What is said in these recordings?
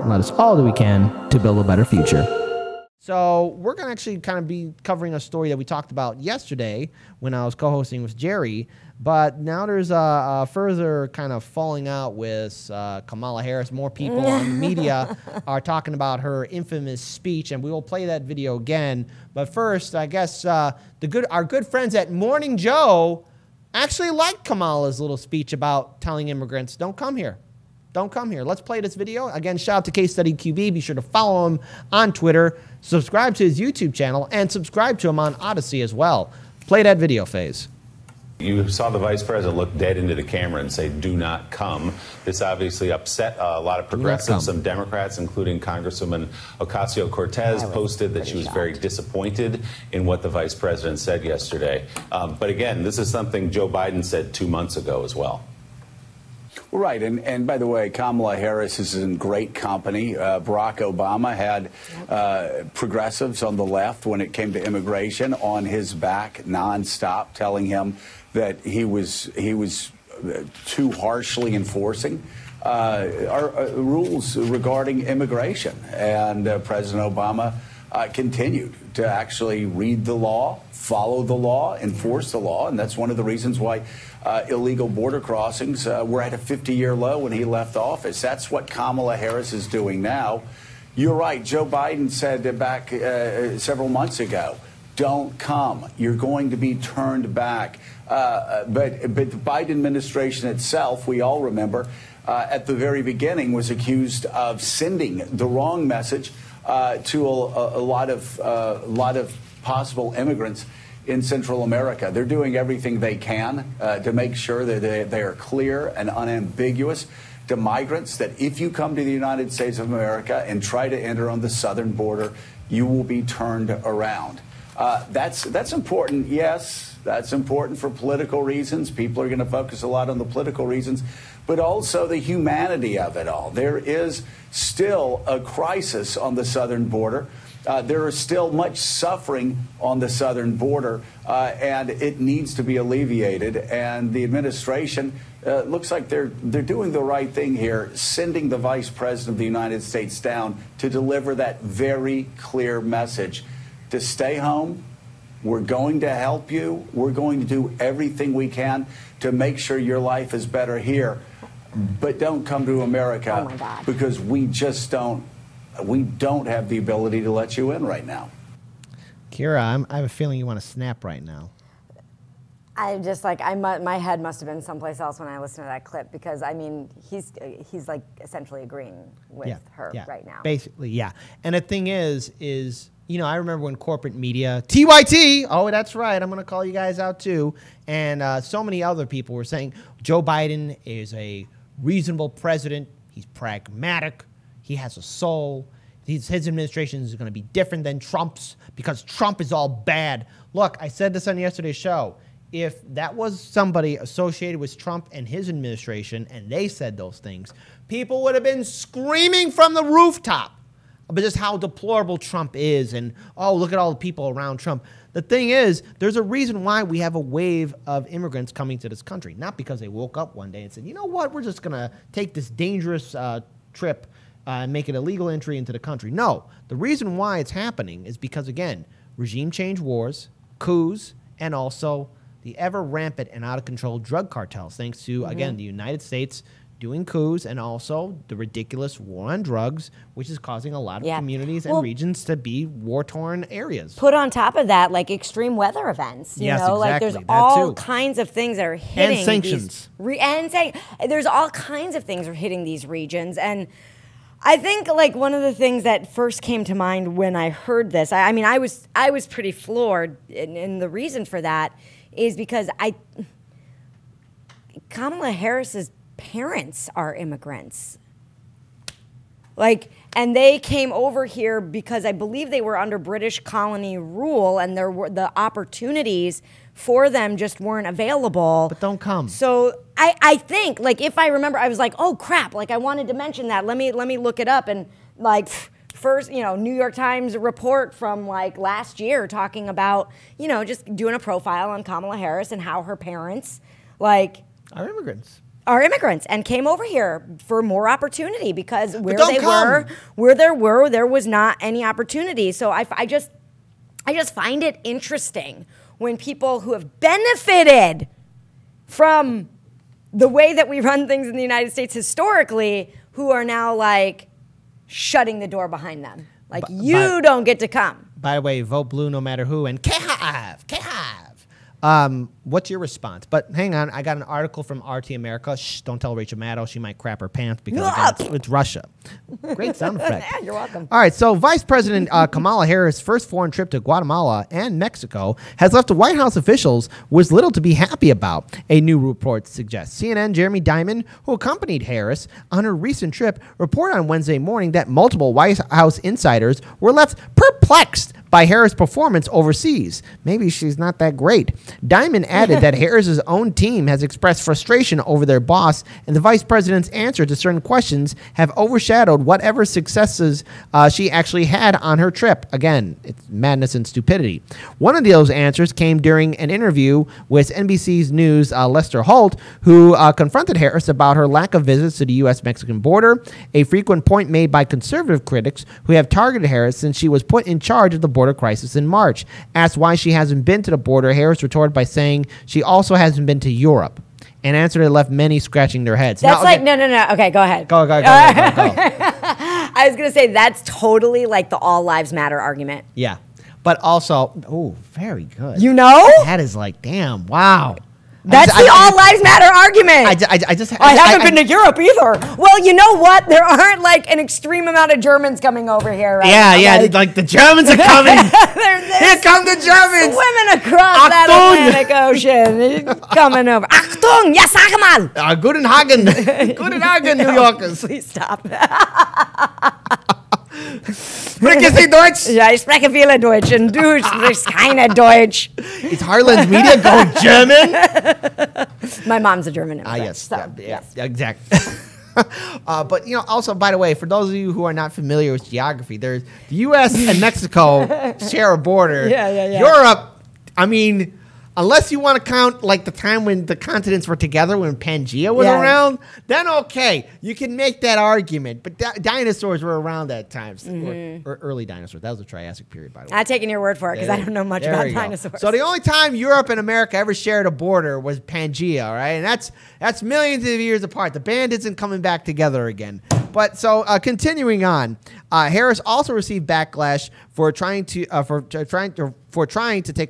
let us all do we can to build a better future. So we're going to actually kind of be covering a story that we talked about yesterday when I was co-hosting with Jerry. But now there's a further kind of falling out with Kamala Harris. More people on the media are talking about her infamous speech, and we will play that video again. But first, I guess our good friends at Morning Joe actually liked Kamala's little speech about telling immigrants, don't come here. Don't come here. Let's play this video. Again, shout out to Case Study QB. Be sure to follow him on Twitter, subscribe to his YouTube channel, and subscribe to him on Odyssey as well. Play that video, Phase. You saw the vice president look dead into the camera and say, do not come. This obviously upset a lot of progressives. Some Democrats, including Congresswoman Ocasio-Cortez, posted that she was very disappointed in what the vice president said yesterday. But again, this is something Joe Biden said 2 months ago as well. Right. And by the way, Kamala Harris is in great company. Barack Obama had progressives on the left when it came to immigration on his back nonstop, telling him that he was too harshly enforcing our rules regarding immigration. And President Obama continued to actually read the law, follow the law, enforce the law. And that's one of the reasons why illegal border crossings were at a 50-year low when he left office. That's what Kamala Harris is doing now. You're right. Joe Biden said back several months ago, don't come. You're going to be turned back. But the Biden administration itself, we all remember, at the very beginning was accused of sending the wrong message to a lot of possible immigrants in Central America. They're doing everything they can to make sure that they are clear and unambiguous to migrants, that if you come to the United States of America and try to enter on the southern border, you will be turned around. That's important, yes. That's important for political reasons. People are going to focus a lot on the political reasons, but also the humanity of it all. There is still a crisis on the southern border. There is still much suffering on the southern border, and it needs to be alleviated. And the administration looks like they're doing the right thing here, sending the vice president of the United States down to deliver that very clear message to stay home. We're going to help you. We're going to do everything we can to make sure your life is better here. But don't come to America because we just don't have the ability to let you in right now. Kira, I have a feeling you want to snap right now. I just my head must have been someplace else when I listened to that clip, because I mean he's like essentially agreeing with her right now. Basically, yeah. And the thing is I remember when corporate media, TYT, oh, that's right, I'm going to call you guys out too, and so many other people were saying Joe Biden is a reasonable president. He's pragmatic. He has a soul. His administration is going to be different than Trump's because Trump is all bad. Look, I said this on yesterday's show. If that was somebody associated with Trump and his administration and they said those things, people would have been screaming from the rooftop about just how deplorable Trump is and, oh, look at all the people around Trump. The thing is, there's a reason why we have a wave of immigrants coming to this country. Not because they woke up one day and said, you know what, we're just going to take this dangerous trip and make an illegal entry into the country. No, the reason why it's happening is because, again, regime change wars, coups, and also the ever rampant and out of control drug cartels, thanks to, again, the United States doing coups and also the ridiculous war on drugs, which is causing a lot of communities and regions to be war-torn areas. Put on top of that, like extreme weather events. You know, like there's all kinds of things that are hitting. And sanctions. There's all kinds of things that are hitting these regions. And I think like one of the things that first came to mind when I heard this, I mean, I was pretty floored, and the reason for that is because Kamala Harris's parents are immigrants. Like, and they came over here because I believe they were under British colony rule, and there were the opportunities for them just weren't available. But don't come. So I think, like, if I remember, I was like, oh crap, like I wanted to mention that. Let me look it up. And like first, you know, New York Times report from like last year talking about, you know, just doing a profile on Kamala Harris and how her parents like are immigrants. are immigrants and came over here for more opportunity because where there was not any opportunity. So I just find it interesting when people who have benefited from the way that we run things in the United States historically, who are now like shutting the door behind them. Like, you don't get to come. By the way, vote blue no matter who, and K-Hive. What's your response? But hang on, I got an article from RT America. Shh, don't tell Rachel Maddow. She might crap her pants because again, it's Russia. Great sound effect. Yeah, you're welcome. All right, so Vice President Kamala Harris' first foreign trip to Guatemala and Mexico has left the White House officials with little to be happy about, a new report suggests. CNN Jeremy Diamond, who accompanied Harris on her recent trip, reported on Wednesday morning that multiple White House insiders were left perplexed by Harris' performance overseas. Maybe she's not that great. Diamond added that Harris's own team has expressed frustration over their boss, and the vice president's answer to certain questions have overshadowed whatever successes she actually had on her trip. Again, it's madness and stupidity. One of those answers came during an interview with NBC's News' Lester Holt, who confronted Harris about her lack of visits to the U.S.-Mexican border, a frequent point made by conservative critics who have targeted Harris since she was put in charge of the border crisis in March. Asked why she hasn't been to the border, Harris retorted by saying she also hasn't been to Europe. An answer that left many scratching their heads. That's no. Okay, go ahead. Go. I was going to say that's totally like the all lives matter argument. Yeah. But also, oh, very good. You know? That is like, damn, wow. That's the all lives matter argument. I haven't been to Europe either. Well, you know what? There aren't like an extreme amount of Germans coming over here, right? Yeah, like the Germans are coming. Here come the Germans. Swimming across that Atlantic Ocean. Coming over. Achtung, ja, sag mal. Guten Hagen, New Yorkers. Please stop. Sprechen Sie Deutsch? Ja, ich spreche viele Deutsch und du sprichst keine Deutsch. Is Harlan's media going German? My mom's a German immigrant. Yes. So, yes. Exactly. But, you know, also, by the way, for those of you who are not familiar with geography, there's the U.S. and Mexico share a border. Yeah. Europe, I mean, unless you want to count like the time when the continents were together when Pangea was around, then okay, you can make that argument. But dinosaurs were around at times, or early dinosaurs. That was the Triassic period, by the way. I'm taking your word for it because I don't know much about dinosaurs. So the only time Europe and America ever shared a border was Pangea, all right? And that's millions of years apart. The band isn't coming back together again. But so continuing on, Harris also received backlash for trying to take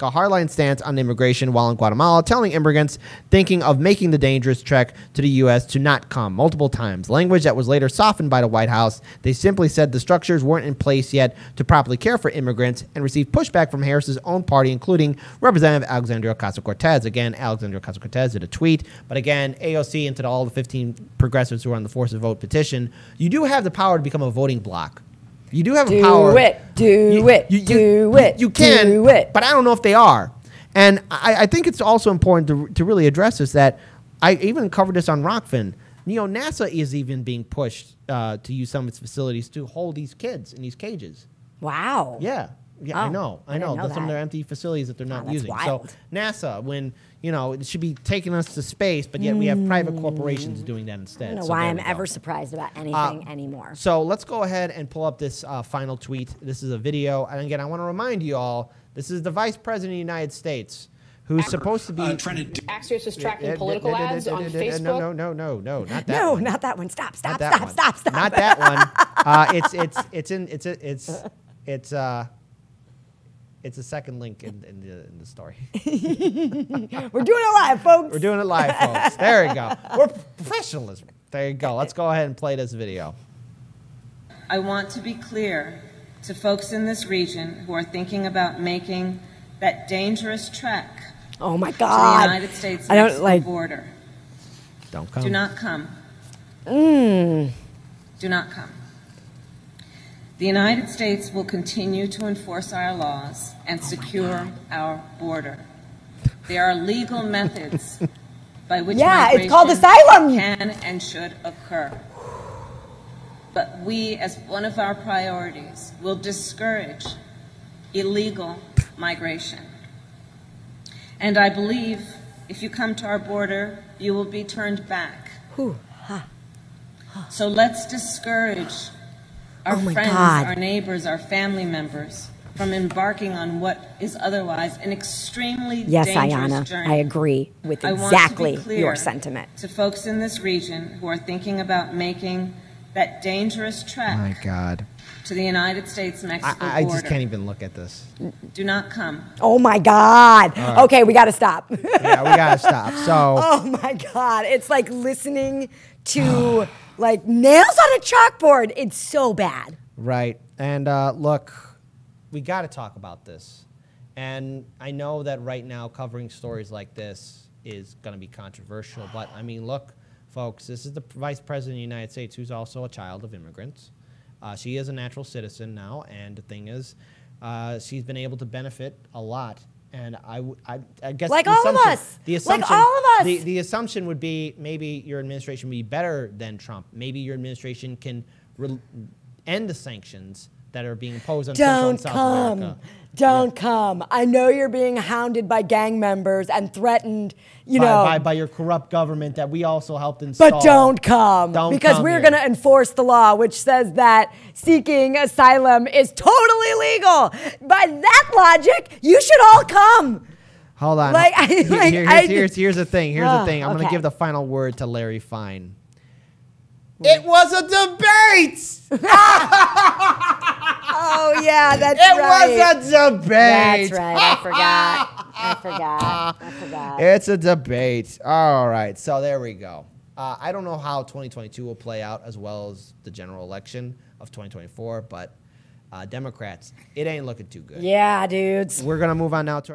a hardline stance on immigration while in Guatemala, telling immigrants thinking of making the dangerous trek to the U.S. to not come multiple times. Language that was later softened by the White House. They simply said the structures weren't in place yet to properly care for immigrants, and received pushback from Harris's own party, including Representative Alexandria Ocasio-Cortez. Again, Alexandria Ocasio-Cortez did a tweet, but again, AOC and to all the 15 progressives who are on the Force the Vote petition, you do have the power to become a voting bloc. You do have a power. Do it. You can, but I don't know if they are. And I think it's also important to really address this, that I even covered this on Rockfin. You know, NASA is even being pushed to use some of its facilities to hold these kids in these cages. Wow. Yeah. Yeah, I know. Some of their empty facilities that they're not using. Wild. So NASA, when, you know, it should be taking us to space, but yet we have private corporations doing that instead. I don't know why I'm ever surprised about anything anymore. So let's go ahead and pull up this final tweet. This is a video. And again, I want to remind you all, this is the Vice President of the United States, who's supposed to be... Axios is tracking political ads on Facebook. No, not that one. No, not that one. Stop. Not that one. It's a second link in the story. We're doing it live, folks. We're doing it live, folks. There you go. We're professionalism. There you go. Let's go ahead and play this video. I want to be clear to folks in this region who are thinking about making that dangerous trek to the United States Mexico border. Don't come. Do not come. Do not come. The United States will continue to enforce our laws and secure our border. There are legal methods by which migration it's called asylum. Can and should occur. But we, as one of our priorities, will discourage illegal migration. And I believe if you come to our border, you will be turned back So let's discourage our friends, our neighbors, our family members from embarking on what is otherwise an extremely dangerous journey. I agree with exactly your sentiment. To folks in this region who are thinking about making that dangerous trek to the United States-Mexico border. I just can't even look at this. Do not come. Oh, my God. Right. Okay, we got to stop. Yeah, we got to stop. So. Oh, my God. It's like listening to, like, nails on a chalkboard. It's so bad. Right. And, look, we got to talk about this. And I know that right now covering stories like this is going to be controversial. But, I mean, look, folks, this is the Vice President of the United States who's also a child of immigrants. She is a natural citizen now, and the thing is, she's been able to benefit a lot. And I guess like all of us, like all of us. The assumption would be maybe your administration would be better than Trump. Maybe your administration can end the sanctions that are being imposed on Central and South America. Don't come. I know you're being hounded by gang members and threatened, you know. By your corrupt government that we also helped install. But don't come. Because we're going to enforce the law, which says that seeking asylum is totally legal. By that logic, you should all come. Hold on. Here's the thing. Here's the thing. I'm going to give the final word to Larry Fine. It was a debate! Oh, yeah, that's right. It was a debate. That's right. I forgot. It's a debate. All right, so there we go. I don't know how 2022 will play out as well as the general election of 2024, but Democrats, it ain't looking too good. Yeah, dudes. We're going to move on now to our